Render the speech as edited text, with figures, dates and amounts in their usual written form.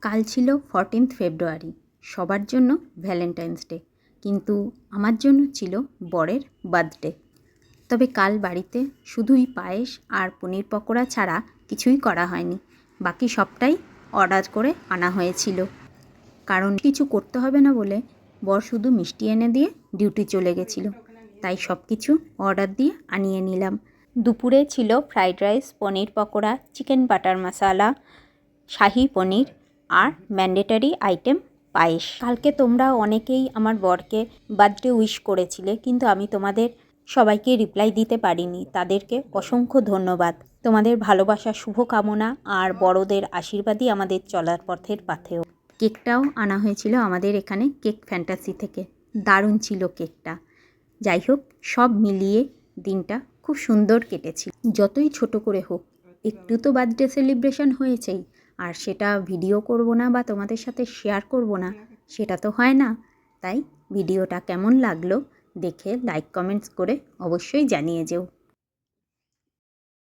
কাল ছিল 14th ফেব্রুয়ারি, সবার জন্য ভ্যালেন্টাইন্স ডে, কিন্তু আমার জন্য ছিল বরের বার্থডে। তবে কাল বাড়িতে শুধুই পায়েস আর পনির পকোড়া ছাড়া কিছুই করা হয়নি, বাকি সবটাই অর্ডার করে আনা হয়েছিল। কারণ কিছু করতে হবে না বলে বর শুধু মিষ্টি এনে দিয়ে ডিউটি চলে গেছিল, তাই সব কিছু অর্ডার দিয়ে আনিয়ে নিলাম। দুপুরে ছিল ফ্রাইড রাইস, পনির পকোড়া, চিকেন বাটার মশালা, শাহি পনির আর ম্যান্ডেটরি আইটেম পায়েস। কালকে তোমরা অনেকেই আমার বরকে বার্থডে উইশ করেছিলে, কিন্তু আমি তোমাদের সবাইকে রিপ্লাই দিতে পারিনি। তাদেরকে অসংখ্য ধন্যবাদ। তোমাদের ভালোবাসা, শুভকামনা আর বড়দের আশীর্বাদই আমাদের চলার পথের পাথেয়। কেকটাও আনা হয়েছিল আমাদের এখানে কেক ফ্যান্টাসি থেকে। দারুণ ছিল কেকটা। যাই হোক, সব মিলিয়ে দিনটা খুব সুন্দর কেটেছিল। যতই ছোট করে হোক, একটু তো বার্থডে সেলিব্রেশন হয়েছেই, আর সেটা ভিডিও করব না বা তোমাদের সাথে শেয়ার করব না, সেটা তো হয় না। তাই ভিডিওটা কেমন লাগলো দেখে লাইক কমেন্টস করে অবশ্যই জানিয়ে যেও।